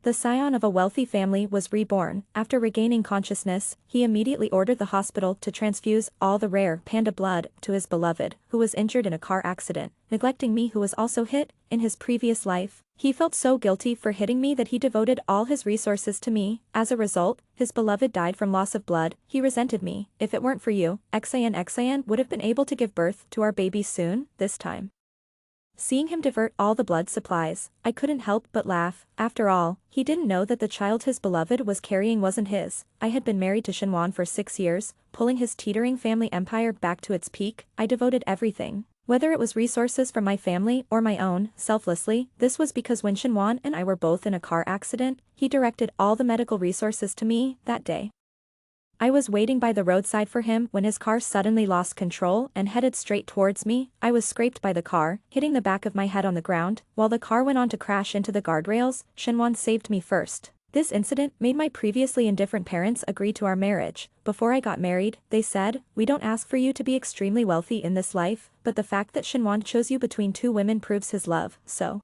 The scion of a wealthy family was reborn. After regaining consciousness, he immediately ordered the hospital to transfuse all the rare panda blood to his beloved, who was injured in a car accident, neglecting me who was also hit in his previous life. He felt so guilty for hitting me that he devoted all his resources to me. As a result, his beloved died from loss of blood. He resented me. If it weren't for you, Xan would have been able to give birth to our baby soon, this time. Seeing him divert all the blood supplies, I couldn't help but laugh. After all, he didn't know that the child his beloved was carrying wasn't his. I had been married to Shenwan for 6 years, pulling his teetering family empire back to its peak. I devoted everything, whether it was resources from my family or my own, selflessly. This was because when Shenwan and I were both in a car accident, he directed all the medical resources to me that day. I was waiting by the roadside for him when his car suddenly lost control and headed straight towards me. I was scraped by the car, hitting the back of my head on the ground. While the car went on to crash into the guardrails, Shenwan saved me first. This incident made my previously indifferent parents agree to our marriage. Before I got married, they said, "We don't ask for you to be extremely wealthy in this life, but the fact that Shenwan chose you between 2 women proves his love, so."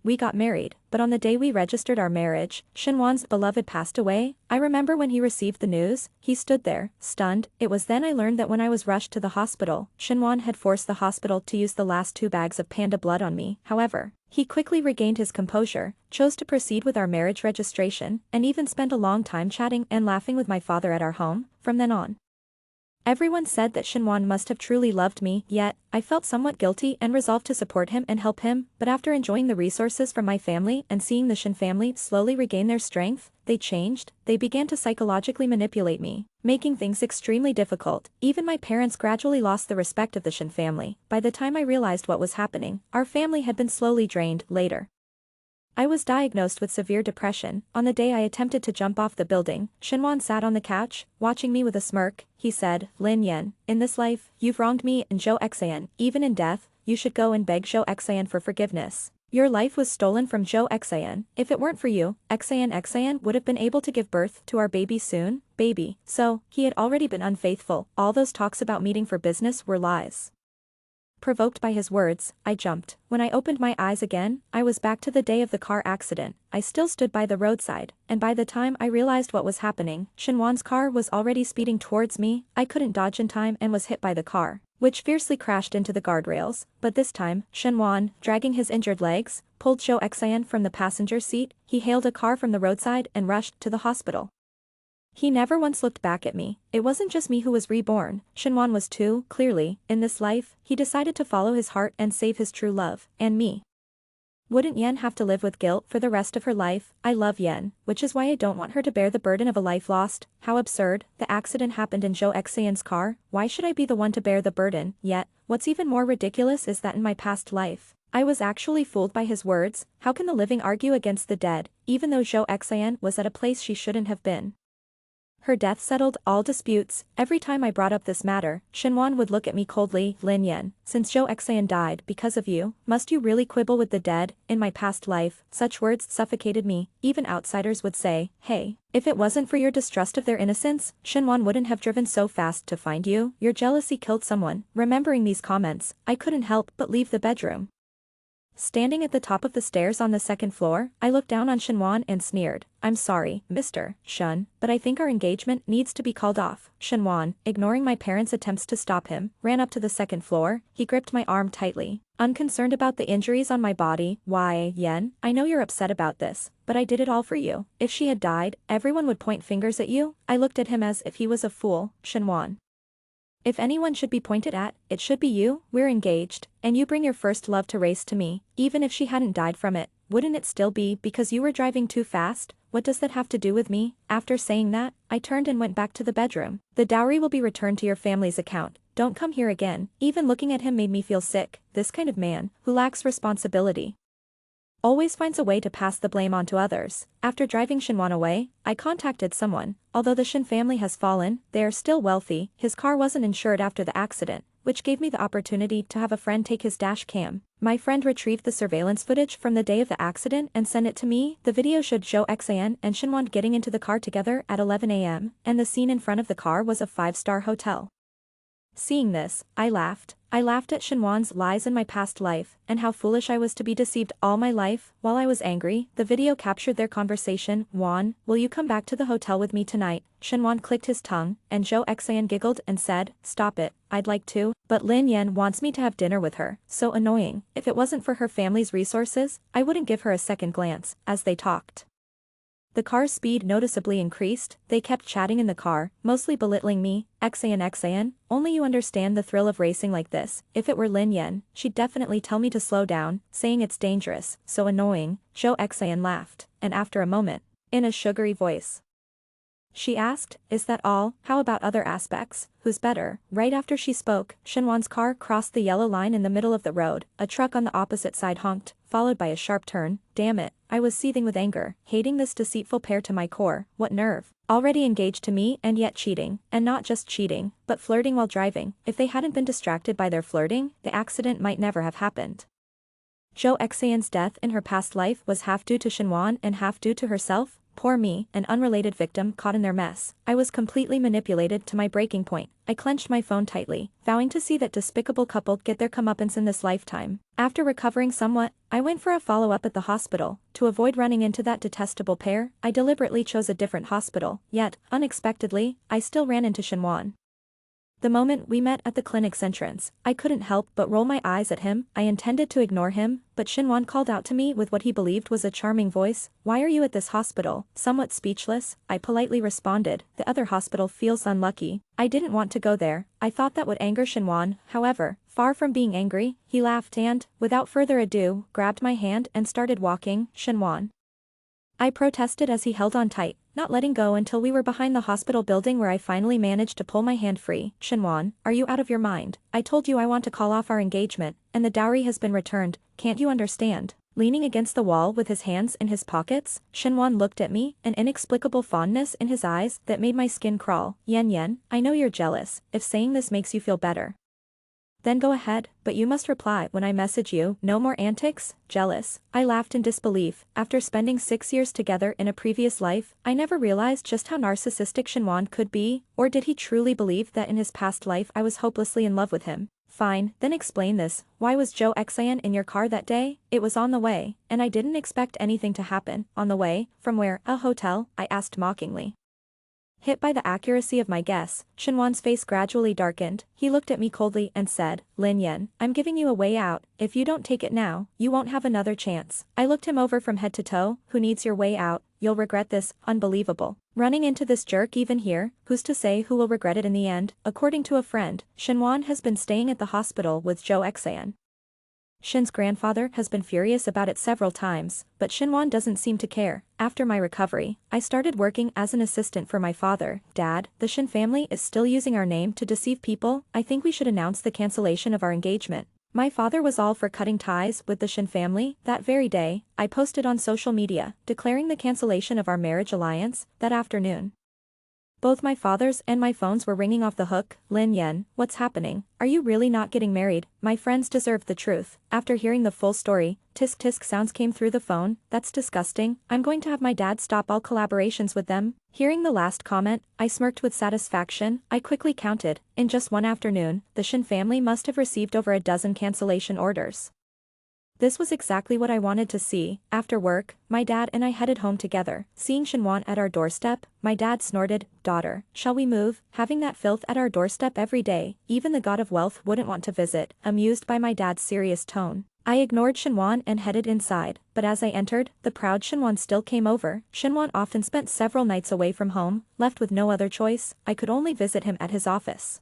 We got married, but on the day we registered our marriage, Shenwan's beloved passed away. I remember when he received the news, he stood there, stunned. It was then I learned that when I was rushed to the hospital, Shenwan had forced the hospital to use the last 2 bags of panda blood on me. However, he quickly regained his composure, chose to proceed with our marriage registration, and even spent a long time chatting and laughing with my father at our home. From then on, everyone said that Shenwan must have truly loved me, yet, I felt somewhat guilty and resolved to support him and help him. But after enjoying the resources from my family and seeing the Shen family slowly regain their strength, they changed. They began to psychologically manipulate me, making things extremely difficult. Even my parents gradually lost the respect of the Shen family. By the time I realized what was happening, our family had been slowly drained. Later, I was diagnosed with severe depression. On the day I attempted to jump off the building, Shenwan sat on the couch, watching me with a smirk. He said, "Lin Yan, in this life, you've wronged me and Zhou Xan. Even in death, you should go and beg Zhou Xan for forgiveness. Your life was stolen from Zhou Xan. If it weren't for you, Xan would have been able to give birth to our baby soon, baby." So, he had already been unfaithful. All those talks about meeting for business were lies. Provoked by his words, I jumped. When I opened my eyes again, I was back to the day of the car accident. I still stood by the roadside, and by the time I realized what was happening, Shenwan's car was already speeding towards me. I couldn't dodge in time and was hit by the car, which fiercely crashed into the guardrails. But this time, Shenwan, dragging his injured legs, pulled Zhou Xan from the passenger seat. He hailed a car from the roadside and rushed to the hospital. He never once looked back at me. It wasn't just me who was reborn, Shenwan was too. Clearly, in this life, he decided to follow his heart and save his true love, and me. Wouldn't Yen have to live with guilt for the rest of her life? I love Yen, which is why I don't want her to bear the burden of a life lost. How absurd. The accident happened in Zhou Xan's car. Why should I be the one to bear the burden? Yet, what's even more ridiculous is that in my past life, I was actually fooled by his words. How can the living argue against the dead, even though Zhou Xan was at a place she shouldn't have been? Her death settled all disputes. Every time I brought up this matter, Shenwan would look at me coldly. "Lin Yan, since Zhou Xan died because of you, must you really quibble with the dead? In my past life, such words suffocated me. Even outsiders would say, hey, if it wasn't for your distrust of their innocence, Shenwan wouldn't have driven so fast to find you. Your jealousy killed someone." Remembering these comments, I couldn't help but leave the bedroom. Standing at the top of the stairs on the 2nd floor, I looked down on Shenwan and sneered, "I'm sorry, Mr. Shen, but I think our engagement needs to be called off." Shenwan, ignoring my parents' attempts to stop him, ran up to the 2nd floor. He gripped my arm tightly, unconcerned about the injuries on my body. "Why, Yen, I know you're upset about this, but I did it all for you. If she had died, everyone would point fingers at you." I looked at him as if he was a fool. "Shenwan, if anyone should be pointed at, it should be you. We're engaged, and you bring your first love to race to me. Even if she hadn't died from it, wouldn't it still be because you were driving too fast? What does that have to do with me?" After saying that, I turned and went back to the bedroom. "The dowry will be returned to your family's account. Don't come here again." Even looking at him made me feel sick. This kind of man, who lacks responsibility, always finds a way to pass the blame onto others. After driving Shenwan away, I contacted someone. Although the Shen family has fallen, they are still wealthy. His car wasn't insured after the accident, which gave me the opportunity to have a friend take his dash cam. My friend retrieved the surveillance footage from the day of the accident and sent it to me. The video showed Zhou Xan and Shenwan getting into the car together at 11 a.m., and the scene in front of the car was a 5-star hotel. Seeing this, I laughed. I laughed at Shinwan's lies in my past life, and how foolish I was to be deceived all my life. While I was angry, the video captured their conversation. Wan, will you come back to the hotel with me tonight? Shinwan clicked his tongue, and Zhou Xian giggled and said, stop it, I'd like to, but Lin Yan wants me to have dinner with her. So annoying. If it wasn't for her family's resources, I wouldn't give her a second glance. As they talked, the car's speed noticeably increased. They kept chatting in the car, mostly belittling me. Xian, only you understand the thrill of racing like this. If it were Lin Yan, she'd definitely tell me to slow down, saying it's dangerous. So annoying. Zhou Xian laughed, and after a moment, in a sugary voice, she asked, is that all? How about other aspects? Who's better? Right after she spoke, Shinwan's car crossed the yellow line in the middle of the road. A truck on the opposite side honked, followed by a sharp turn. Damn it. I was seething with anger, hating this deceitful pair to my core. What nerve. Already engaged to me and yet cheating. And not just cheating, but flirting while driving. If they hadn't been distracted by their flirting, the accident might never have happened. Zhou Xian's death in her past life was half due to Shinwan and half due to herself. Poor me, an unrelated victim caught in their mess. I was completely manipulated to my breaking point. I clenched my phone tightly, vowing to see that despicable couple get their comeuppance in this lifetime. After recovering somewhat, I went for a follow-up at the hospital. To avoid running into that detestable pair, I deliberately chose a different hospital. Yet, unexpectedly, I still ran into Shinwan. The moment we met at the clinic's entrance, I couldn't help but roll my eyes at him. I intended to ignore him, but Shinwan called out to me with what he believed was a charming voice. Why are you at this hospital? Somewhat speechless, I politely responded, the other hospital feels unlucky. I didn't want to go there. I thought that would anger Shinwan. However, far from being angry, he laughed and, without further ado, grabbed my hand and started walking. Shinwan, I protested as he held on tight, not letting go until we were behind the hospital building where I finally managed to pull my hand free. Shinwan, are you out of your mind? I told you I want to call off our engagement, and the dowry has been returned, can't you understand? Leaning against the wall with his hands in his pockets, Shinwan looked at me, an inexplicable fondness in his eyes that made my skin crawl. Yen, I know you're jealous, if saying this makes you feel better, then go ahead, but you must reply when I message you. No more antics. Jealous. I laughed in disbelief. After spending 6 years together in a previous life, I never realized just how narcissistic Shinwan could be, or did he truly believe that in his past life I was hopelessly in love with him? Fine, then explain this. Why was Zhou Xian in your car that day? It was on the way, and I didn't expect anything to happen. On the way? From where? A hotel? I asked mockingly. Hit by the accuracy of my guess, Shinwan's face gradually darkened. He looked at me coldly and said, Lin Yan, I'm giving you a way out. If you don't take it now, you won't have another chance. I looked him over from head to toe. Who needs your way out? You'll regret this. Unbelievable. Running into this jerk even here, who's to say who will regret it in the end? According to a friend, Shinwan has been staying at the hospital with Zhou Xian. Shin's grandfather has been furious about it several times, but Shinwan doesn't seem to care. After my recovery, I started working as an assistant for my father. Dad, the Shin family is still using our name to deceive people. I think we should announce the cancellation of our engagement. My father was all for cutting ties with the Shin family. That very day, I posted on social media, declaring the cancellation of our marriage alliance. That afternoon, both my father's and my phones were ringing off the hook. Lin Yan, what's happening? Are you really not getting married? My friends deserve the truth. After hearing the full story, tisk tisk sounds came through the phone. That's disgusting. I'm going to have my dad stop all collaborations with them. Hearing the last comment, I smirked with satisfaction. I quickly counted. In just one afternoon, the Shin family must have received over a dozen cancellation orders. This was exactly what I wanted to see. After work, my dad and I headed home together. Seeing Shinwan at our doorstep, my dad snorted, daughter, shall we move? Having that filth at our doorstep every day, even the god of wealth wouldn't want to visit. Amused by my dad's serious tone, I ignored Shinwan and headed inside, but as I entered, the proud Shinwan still came over. Shinwan often spent several nights away from home, left with no other choice. I could only visit him at his office.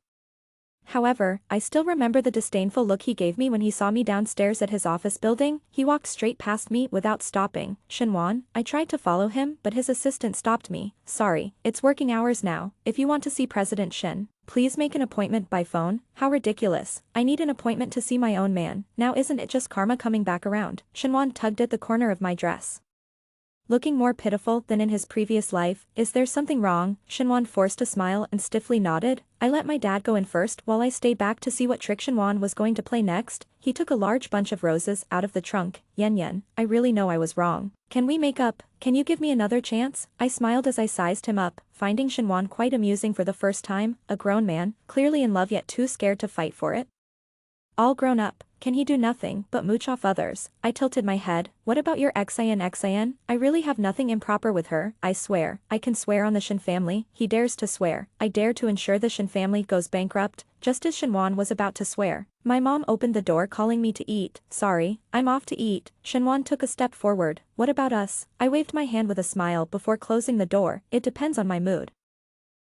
However, I still remember the disdainful look he gave me when he saw me downstairs at his office building. He walked straight past me without stopping. Shinwan, I tried to follow him, but his assistant stopped me. Sorry, it's working hours now. If you want to see President Shin, please make an appointment by phone. How ridiculous. I need an appointment to see my own man. Now isn't it just karma coming back around? Shinwan tugged at the corner of my dress, looking more pitiful than in his previous life. Is there something wrong? Shinwan forced a smile and stiffly nodded. I let my dad go in first while I stayed back to see what trick Shinwan was going to play next. He took a large bunch of roses out of the trunk. Yen, I really know I was wrong. Can we make up? Can you give me another chance? I smiled as I sized him up, finding Shinwan quite amusing for the first time, a grown man, clearly in love yet too scared to fight for it. All grown up, can he do nothing but mooch off others? I tilted my head. What about your Xin? I really have nothing improper with her, I swear. I can swear on the Shin family. He dares to swear. I dare to ensure the Shin family goes bankrupt, just as Shinwan was about to swear. My mom opened the door calling me to eat. Sorry, I'm off to eat. Shinwan took a step forward. What about us? I waved my hand with a smile before closing the door. It depends on my mood.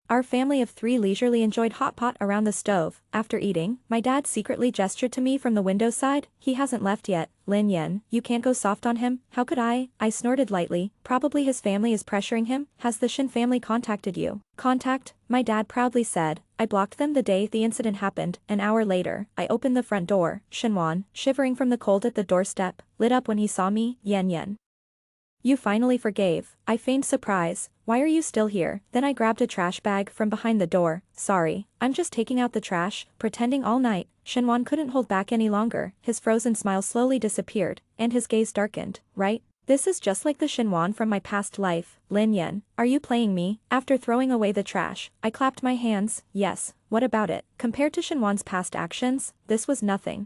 Our family of 3 leisurely enjoyed hot pot around the stove. After eating, my dad secretly gestured to me from the window side. He hasn't left yet. Lin Yen, you can't go soft on him. How could I? I snorted lightly. Probably his family is pressuring him. Has the Shin family contacted you? Contact? My dad proudly said. I blocked them the day the incident happened. An hour later, I opened the front door. Shinwan, shivering from the cold at the doorstep, lit up when he saw me. Yen. You finally forgave. I feigned surprise. Why are you still here? Then I grabbed a trash bag from behind the door. Sorry, I'm just taking out the trash, pretending all night. Shinwan couldn't hold back any longer. His frozen smile slowly disappeared, and his gaze darkened. Right? This is just like the Shinwan from my past life. Lin Yen, are you playing me? After throwing away the trash, I clapped my hands. Yes, what about it? Compared to Shinwan's past actions, this was nothing.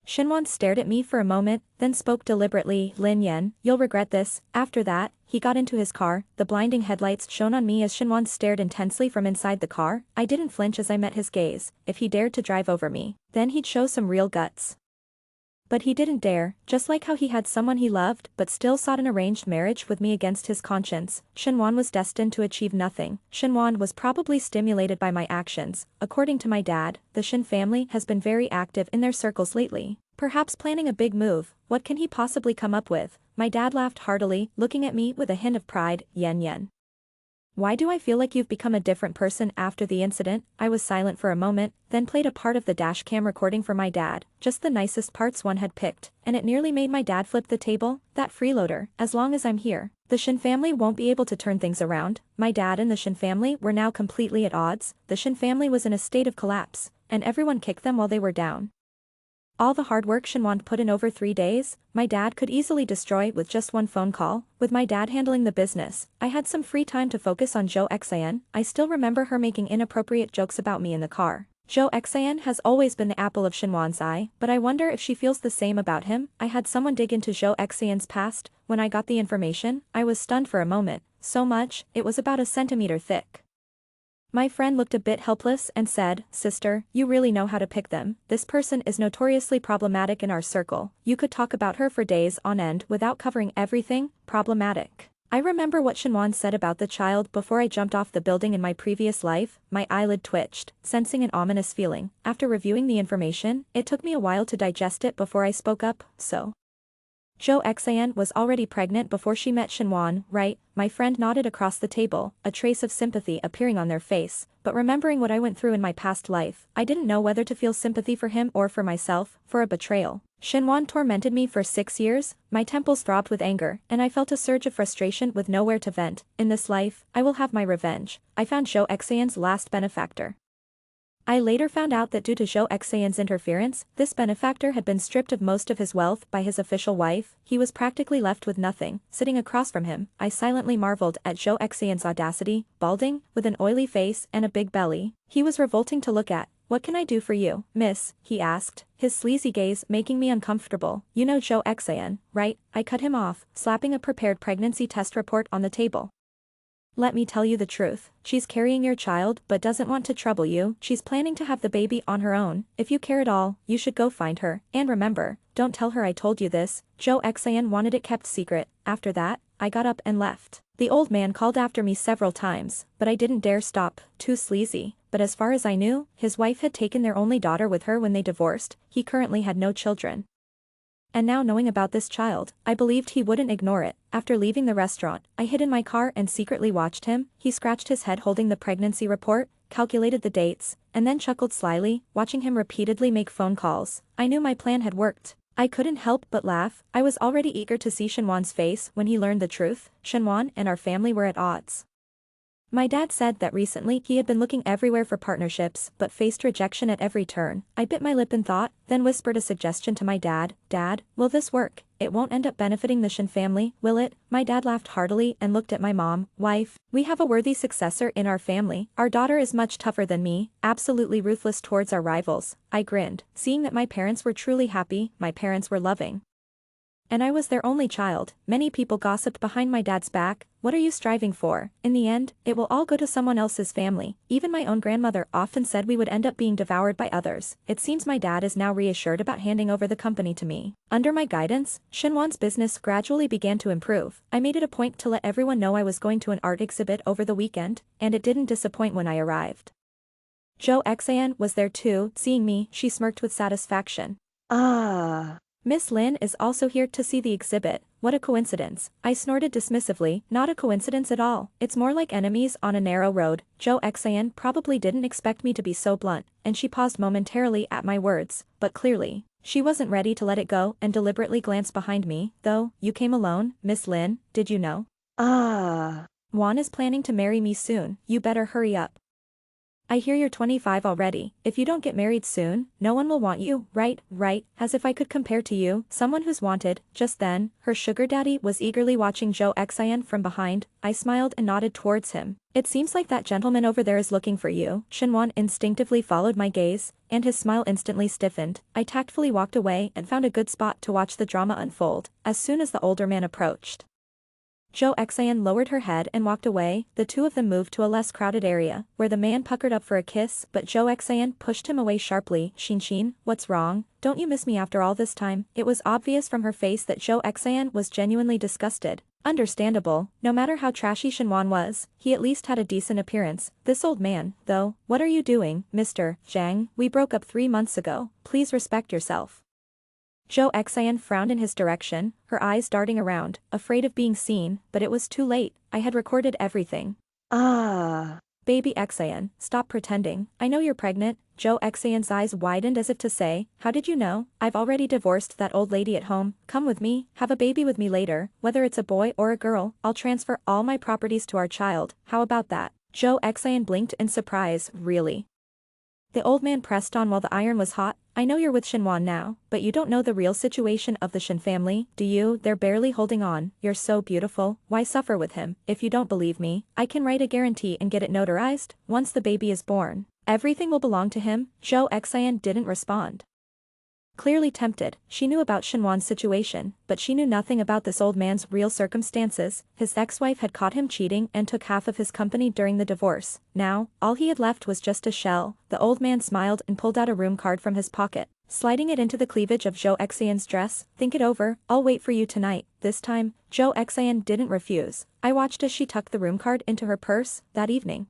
Shinwan stared at me for a moment, then spoke deliberately. Lin Yen, you'll regret this. After that, he got into his car. The blinding headlights shone on me as Shinwan stared intensely from inside the car. I didn't flinch as I met his gaze. If he dared to drive over me, then he'd show some real guts. But he didn't dare, just like how he had someone he loved but still sought an arranged marriage with me against his conscience. Shinwan was destined to achieve nothing. Shinwan was probably stimulated by my actions. According to my dad, the Shin family has been very active in their circles lately. Perhaps planning a big move. What can he possibly come up with? My dad laughed heartily, looking at me with a hint of pride. Yen. Why do I feel like you've become a different person after the incident? I was silent for a moment, then played a part of the dashcam recording for my dad, just the nicest parts one had picked, and it nearly made my dad flip the table. That freeloader, as long as I'm here, the Shin family won't be able to turn things around. My dad and the Shin family were now completely at odds. The Shin family was in a state of collapse, and everyone kicked them while they were down. All the hard work Shinwan put in over 3 days, my dad could easily destroy with just one phone call. With my dad handling the business, I had some free time to focus on Zhou Xian. I still remember her making inappropriate jokes about me in the car. Zhou Xian has always been the apple of Shinwan's eye, but I wonder if she feels the same about him. I had someone dig into Zhou Xian's past. When I got the information, I was stunned for a moment. So much, it was about a centimeter thick. My friend looked a bit helpless and said, Sister, you really know how to pick them. This person is notoriously problematic in our circle. You could talk about her for days on end without covering everything. Problematic. I remember what Shinwan said about the child before I jumped off the building in my previous life. My eyelid twitched, sensing an ominous feeling. After reviewing the information, it took me a while to digest it before I spoke up. So, Zhou Xian was already pregnant before she met Shinwan, right? My friend nodded across the table, a trace of sympathy appearing on their face, but remembering what I went through in my past life, I didn't know whether to feel sympathy for him or for myself, for a betrayal. Shinwan tormented me for 6 years, my temples throbbed with anger, and I felt a surge of frustration with nowhere to vent. In this life, I will have my revenge. I found Zhou Xian's last benefactor. I later found out that due to Zhou Xian's interference, this benefactor had been stripped of most of his wealth by his official wife. He was practically left with nothing. Sitting across from him, I silently marveled at Zhou Xian's audacity, balding, with an oily face and a big belly. He was revolting to look at. What can I do for you, miss? He asked, his sleazy gaze making me uncomfortable. You know Zhou Xian, right? I cut him off, slapping a prepared pregnancy test report on the table. Let me tell you the truth. She's carrying your child but doesn't want to trouble you. She's planning to have the baby on her own. If you care at all, you should go find her. And remember, don't tell her I told you this. Zhou Xian wanted it kept secret. After that, I got up and left. The old man called after me several times, but I didn't dare stop. Too sleazy. But as far as I knew, his wife had taken their only daughter with her when they divorced. He currently had no children. And now knowing about this child, I believed he wouldn't ignore it. After leaving the restaurant, I hid in my car and secretly watched him. He scratched his head holding the pregnancy report, calculated the dates, and then chuckled slyly, watching him repeatedly make phone calls. I knew my plan had worked. I couldn't help but laugh. I was already eager to see Shinwan's face when he learned the truth. Shinwan and our family were at odds. My dad said that recently he had been looking everywhere for partnerships but faced rejection at every turn. I bit my lip in thought, then whispered a suggestion to my dad. Dad, will this work? it won't end up benefiting the Shin family, will it? My dad laughed heartily and looked at my mom. Wife, we have a worthy successor in our family. Our daughter is much tougher than me, absolutely ruthless towards our rivals. I grinned, seeing that my parents were truly happy, my parents were loving. And I was their only child. Many people gossiped behind my dad's back. What are you striving for? In the end, it will all go to someone else's family. Even my own grandmother often said we would end up being devoured by others. It seems my dad is now reassured about handing over the company to me. Under my guidance, Shinwan's business gradually began to improve. I made it a point to let everyone know I was going to an art exhibit over the weekend, and it didn't disappoint when I arrived. Jo Xan was there too. Seeing me, she smirked with satisfaction. Ah. Miss Lin is also here to see the exhibit. What a coincidence. I snorted dismissively. Not a coincidence at all. It's more like enemies on a narrow road. Jo Xan probably didn't expect me to be so blunt, and she paused momentarily at my words, but clearly, she wasn't ready to let it go and deliberately glanced behind me. Though, you came alone, Miss Lin, did you know? Ah. Juan is planning to marry me soon. You better hurry up. I hear you're 25 already. If you don't get married soon, no one will want you, right? As if I could compare to you, someone who's wanted. Just then, her sugar daddy was eagerly watching Jo Xan from behind. I smiled and nodded towards him. It seems like that gentleman over there is looking for you. Shinwan instinctively followed my gaze, and his smile instantly stiffened. I tactfully walked away and found a good spot to watch the drama unfold. As soon as the older man approached, Jo Xan lowered her head and walked away. The two of them moved to a less crowded area, where the man puckered up for a kiss, but Jo Xan pushed him away sharply. Shin, what's wrong? Don't you miss me after all this time? It was obvious from her face that Jo Xan was genuinely disgusted. Understandable, no matter how trashy Shinwan was, he at least had a decent appearance. This old man, though, what are you doing, Mr. Zhang? We broke up 3 months ago. Please respect yourself. Jo Xan frowned in his direction, her eyes darting around, afraid of being seen, but it was too late. I had recorded everything. Ah. Baby Xan, stop pretending. I know you're pregnant. Jo Xan's eyes widened as if to say, how did you know? I've already divorced that old lady at home. Come with me, have a baby with me later. Whether it's a boy or a girl, I'll transfer all my properties to our child. How about that? Jo Xan blinked in surprise. Really? The old man pressed on while the iron was hot. I know you're with Shinwan now, but you don't know the real situation of the Shin family, do you? They're barely holding on. You're so beautiful. Why suffer with him? If you don't believe me, I can write a guarantee and get it notarized. Once the baby is born, everything will belong to him. Jo Xan didn't respond. Clearly tempted, she knew about Shinwan's situation, but she knew nothing about this old man's real circumstances. His ex-wife had caught him cheating and took half of his company during the divorce. Now, all he had left was just a shell. The old man smiled and pulled out a room card from his pocket, sliding it into the cleavage of Jo Xan's dress. Think it over, I'll wait for you tonight. This time, Jo Xan didn't refuse. I watched as she tucked the room card into her purse. That evening,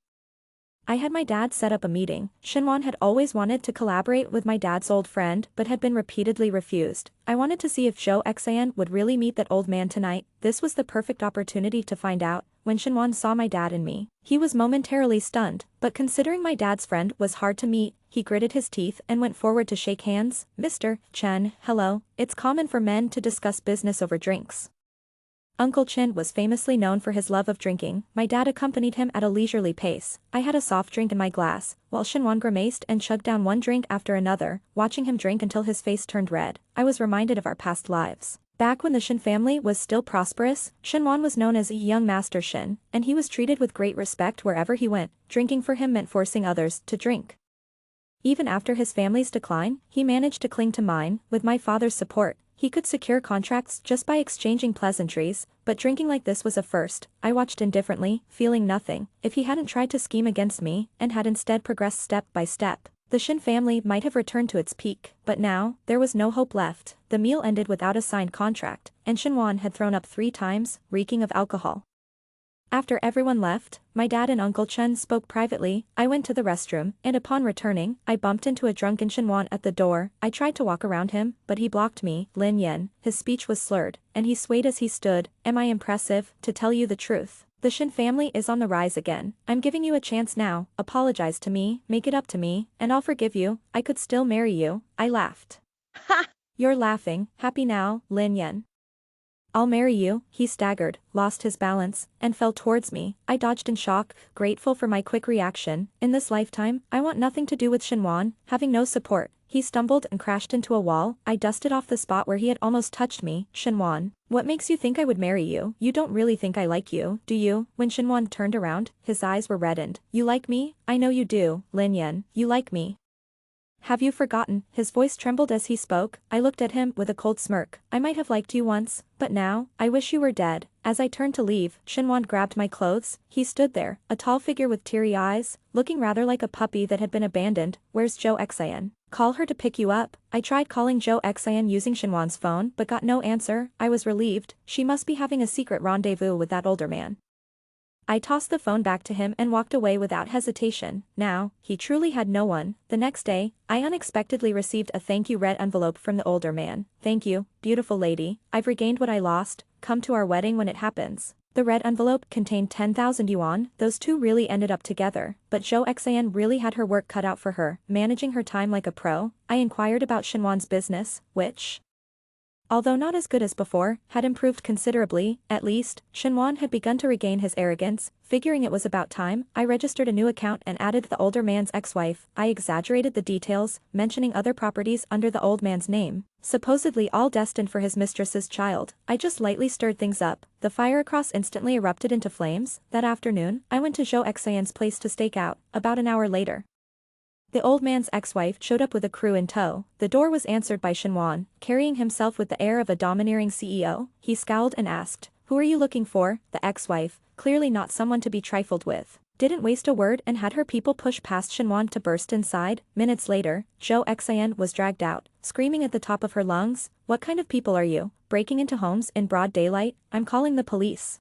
I had my dad set up a meeting. Shinwan had always wanted to collaborate with my dad's old friend but had been repeatedly refused. I wanted to see if Jo Xan would really meet that old man tonight. This was the perfect opportunity to find out. When Shinwan saw my dad and me, he was momentarily stunned, but considering my dad's friend was hard to meet, he gritted his teeth and went forward to shake hands. Mr. Chen, hello. It's common for men to discuss business over drinks. Uncle Chin was famously known for his love of drinking. My dad accompanied him at a leisurely pace. I had a soft drink in my glass, while Shinwan grimaced and chugged down one drink after another, watching him drink until his face turned red. I was reminded of our past lives. Back when the Shin family was still prosperous, Shinwan was known as a young master Shin, and he was treated with great respect wherever he went. Drinking for him meant forcing others to drink. Even after his family's decline, he managed to cling to mine. With my father's support, he could secure contracts just by exchanging pleasantries, but drinking like this was a first. I watched indifferently, feeling nothing. If he hadn't tried to scheme against me, and had instead progressed step by step, the Shin family might have returned to its peak. But now, there was no hope left. The meal ended without a signed contract, and Shinwan had thrown up 3 times, reeking of alcohol. After everyone left, my dad and Uncle Chen spoke privately. I went to the restroom, and upon returning, I bumped into a drunken Shinwan at the door. I tried to walk around him, but he blocked me. Lin Yen, his speech was slurred, and he swayed as he stood. Am I impressive? To tell you the truth, the Shin family is on the rise again. I'm giving you a chance now. Apologize to me, make it up to me, and I'll forgive you. I could still marry you. I laughed. Ha! You're laughing. Happy now, Lin Yen? I'll marry you. He staggered, lost his balance, and fell towards me. I dodged in shock, grateful for my quick reaction. In this lifetime, I want nothing to do with Shinwan, having no support. He stumbled and crashed into a wall. I dusted off the spot where he had almost touched me. Shinwan, what makes you think I would marry you? You don't really think I like you, do you? When Shinwan turned around, his eyes were reddened. You like me? I know you do, Lin Yan. You like me. Have you forgotten? His voice trembled as he spoke. I looked at him with a cold smirk. I might have liked you once, but now, I wish you were dead. As I turned to leave, Shinwan grabbed my clothes. He stood there, a tall figure with teary eyes, looking rather like a puppy that had been abandoned. Where's Zhou Xian? Call her to pick you up. I tried calling Zhou Xian using Shinwan's phone but got no answer. I was relieved. She must be having a secret rendezvous with that older man. I tossed the phone back to him and walked away without hesitation. Now, he truly had no one. The next day, I unexpectedly received a thank you red envelope from the older man. Thank you, beautiful lady. I've regained what I lost. Come to our wedding when it happens. The red envelope contained 10,000 yuan. Those two really ended up together, but Zhou Xian really had her work cut out for her, managing her time like a pro. I inquired about Shinwan's business, which, although not as good as before, had improved considerably. At least, Shinwan had begun to regain his arrogance. Figuring it was about time, I registered a new account and added the older man's ex-wife. I exaggerated the details, mentioning other properties under the old man's name, supposedly all destined for his mistress's child. I just lightly stirred things up. The fire across instantly erupted into flames. That afternoon, I went to Zhou Xian's place to stake out. About an hour later, the old man's ex-wife showed up with a crew in tow. The door was answered by Shinwan, carrying himself with the air of a domineering CEO. He scowled and asked, "Who are you looking for?" The ex-wife, clearly not someone to be trifled with, didn't waste a word and had her people push past Shinwan to burst inside. Minutes later, Zhou Xian was dragged out, screaming at the top of her lungs, "What kind of people are you? Breaking into homes in broad daylight? I'm calling the police.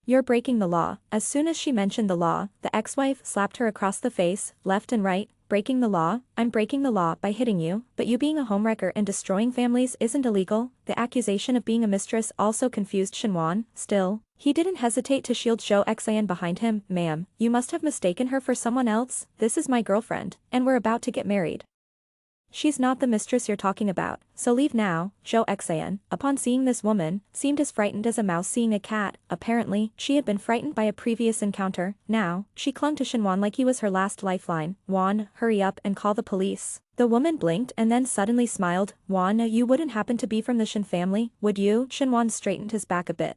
You're breaking the law." As soon as she mentioned the law, the ex-wife slapped her across the face, left and right. "Breaking the law? I'm breaking the law by hitting you, but you being a homewrecker and destroying families isn't illegal." The accusation of being a mistress also confused Shinwan. Still, he didn't hesitate to shield Zhou Xian behind him. "Ma'am, you must have mistaken her for someone else. This is my girlfriend, and we're about to get married. She's not the mistress you're talking about, so leave now." Zhou Xian, upon seeing this woman, seemed as frightened as a mouse seeing a cat. Apparently, she had been frightened by a previous encounter. Now, she clung to Shinwan like he was her last lifeline. "Wan, hurry up and call the police." The woman blinked and then suddenly smiled. "Wan, you wouldn't happen to be from the Shin family, would you?" Shinwan straightened his back a bit,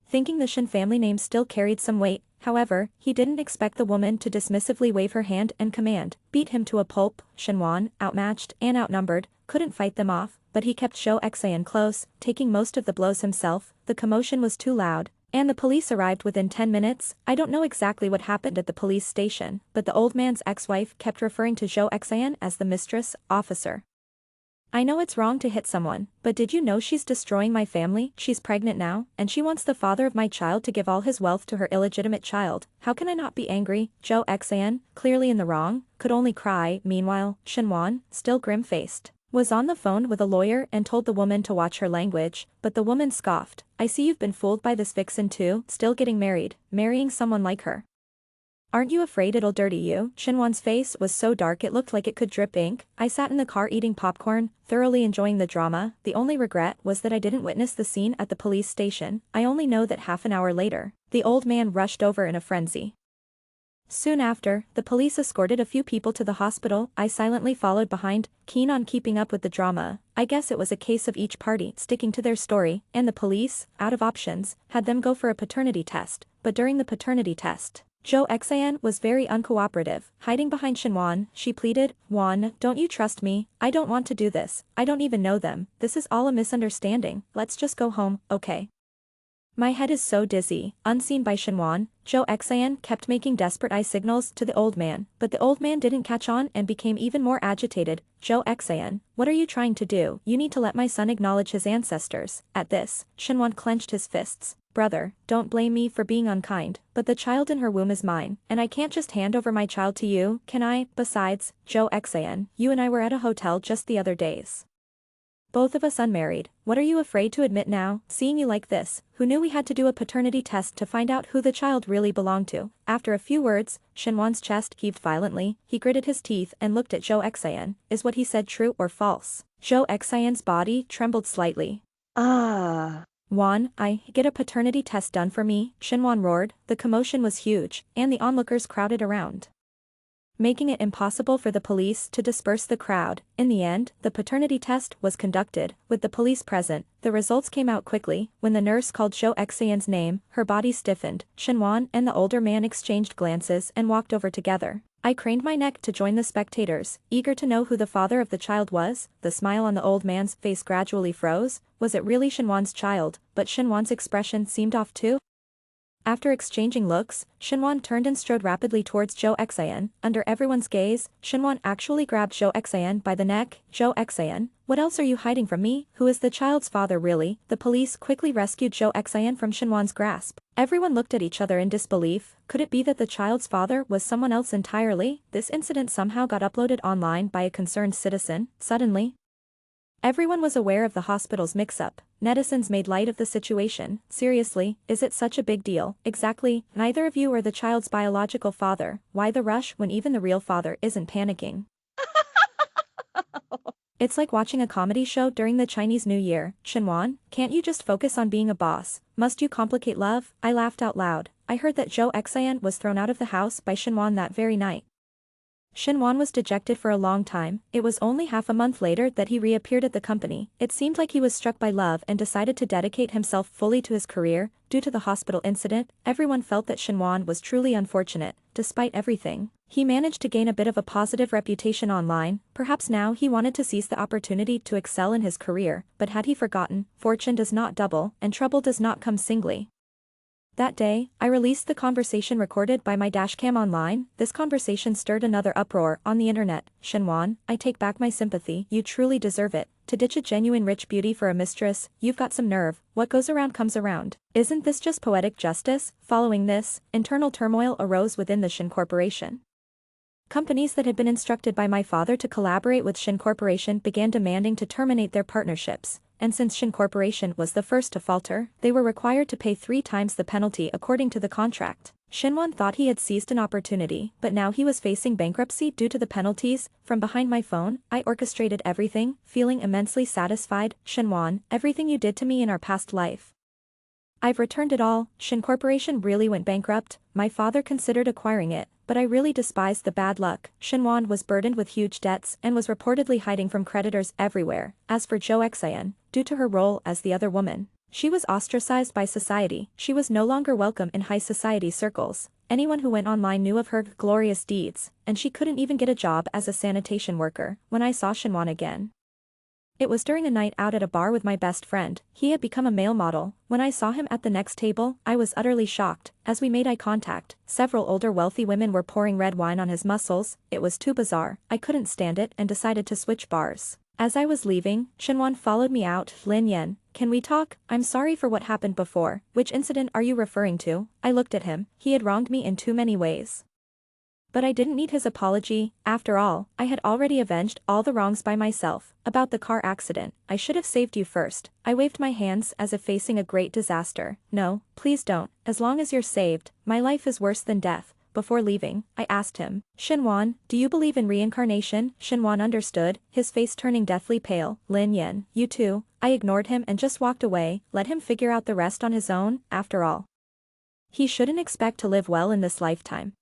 thinking the Shin family name still carried some weight. However, he didn't expect the woman to dismissively wave her hand and command, "Beat him to a pulp." Shinwan, outmatched and outnumbered, couldn't fight them off, but he kept Zhou Xian close, taking most of the blows himself. The commotion was too loud, and the police arrived within 10 minutes. I don't know exactly what happened at the police station, but the old man's ex-wife kept referring to Zhou Xian as the mistress, officer. "I know it's wrong to hit someone, but did you know she's destroying my family? She's pregnant now, and she wants the father of my child to give all his wealth to her illegitimate child. How can I not be angry?" Zhou Xian, clearly in the wrong, could only cry. Meanwhile, Shinwan, still grim-faced, was on the phone with a lawyer and told the woman to watch her language, but the woman scoffed. "I see you've been fooled by this vixen too, still getting married, marrying someone like her. Aren't you afraid it'll dirty you?" Shinwan's face was so dark it looked like it could drip ink. I sat in the car eating popcorn, thoroughly enjoying the drama. The only regret was that I didn't witness the scene at the police station. I only know that half an hour later, the old man rushed over in a frenzy. Soon after, the police escorted a few people to the hospital. I silently followed behind, keen on keeping up with the drama. I guess it was a case of each party sticking to their story, and the police, out of options, had them go for a paternity test. But during the paternity test, Zhou Xian was very uncooperative. Hiding behind Shinwan, she pleaded, "Wan, don't you trust me? I don't want to do this. I don't even know them. This is all a misunderstanding. Let's just go home, okay? My head is so dizzy." Unseen by Shinwan, Zhou Xian kept making desperate eye signals to the old man, but the old man didn't catch on and became even more agitated. "Zhou Xian, what are you trying to do? You need to let my son acknowledge his ancestors." At this, Shinwan clenched his fists. "Brother, don't blame me for being unkind, but the child in her womb is mine, and I can't just hand over my child to you, can I? Besides, Zhou Xian, you and I were at a hotel just the other days. Both of us unmarried. What are you afraid to admit now? Seeing you like this, who knew we had to do a paternity test to find out who the child really belonged to?" After a few words, Shinwan's chest heaved violently. He gritted his teeth and looked at Zhou Xian. Is what he said true or false? Zhou Xian's body trembled slightly. Ah. Wan, I get a paternity test done for me, Shinwan roared. The commotion was huge, and the onlookers crowded around, making it impossible for the police to disperse the crowd. In the end, the paternity test was conducted. With the police present, the results came out quickly. When the nurse called Zhou Xayan's name, her body stiffened. Shinwan and the older man exchanged glances and walked over together. I craned my neck to join the spectators, eager to know who the father of the child was. The smile on the old man's face gradually froze. Was it really Shinwan's child? But Shinwan's expression seemed off too. After exchanging looks, Shinwan turned and strode rapidly towards Zhou Xayan. Under everyone's gaze, Shinwan actually grabbed Zhou Xayan by the neck. Zhou Xayan, what else are you hiding from me? Who is the child's father really? The police quickly rescued Zhou Xayan from Shinwan's grasp. Everyone looked at each other in disbelief. Could it be that the child's father was someone else entirely? This incident somehow got uploaded online by a concerned citizen. Suddenly, everyone was aware of the hospital's mix-up. Netizens made light of the situation. Seriously, is it such a big deal? Exactly, neither of you are the child's biological father. Why the rush when even the real father isn't panicking? It's like watching a comedy show during the Chinese New Year. Shinwan, can't you just focus on being a boss? Must you complicate love? I laughed out loud. I heard that Zhou Xayan was thrown out of the house by Shinwan that very night. Shinwan was dejected for a long time. It was only half a month later that he reappeared at the company. It seemed like he was struck by love and decided to dedicate himself fully to his career. Due to the hospital incident, everyone felt that Shinwan was truly unfortunate. Despite everything, he managed to gain a bit of a positive reputation online. Perhaps now he wanted to seize the opportunity to excel in his career, but had he forgotten, fortune does not double, and trouble does not come singly. That day, I released the conversation recorded by my dashcam online. This conversation stirred another uproar on the internet. Shinwan, I take back my sympathy. You truly deserve it. To ditch a genuine rich beauty for a mistress, you've got some nerve. What goes around comes around. Isn't this just poetic justice? Following this, internal turmoil arose within the Shin Corporation. Companies that had been instructed by my father to collaborate with Shin Corporation began demanding to terminate their partnerships. And since Shin Corporation was the first to falter, they were required to pay 3 times the penalty according to the contract. Shinwan thought he had seized an opportunity, but now he was facing bankruptcy due to the penalties. From behind my phone, I orchestrated everything, feeling immensely satisfied. Shinwan, everything you did to me in our past life, I've returned it all. Shin Corporation really went bankrupt. My father considered acquiring it, but I really despised the bad luck. Shinwan was burdened with huge debts and was reportedly hiding from creditors everywhere. As for Zhou Xayan, due to her role as the other woman, she was ostracized by society. She was no longer welcome in high society circles. Anyone who went online knew of her glorious deeds, and she couldn't even get a job as a sanitation worker. When I saw Shinwan again, it was during a night out at a bar with my best friend. He had become a male model. When I saw him at the next table, I was utterly shocked. As we made eye contact, several older wealthy women were pouring red wine on his muscles. It was too bizarre. I couldn't stand it and decided to switch bars. As I was leaving, Shinwan followed me out. Lin Yen, can we talk? I'm sorry for what happened before. Which incident are you referring to? I looked at him. He had wronged me in too many ways, but I didn't need his apology. After all, I had already avenged all the wrongs by myself. About the car accident, I should have saved you first. I waved my hands as if facing a great disaster. No, please don't. As long as you're saved, my life is worse than death. Before leaving, I asked him, Shinwan, do you believe in reincarnation? Shinwan understood, his face turning deathly pale. Lin Yen, you too. I ignored him and just walked away. Let him figure out the rest on his own. After all, he shouldn't expect to live well in this lifetime.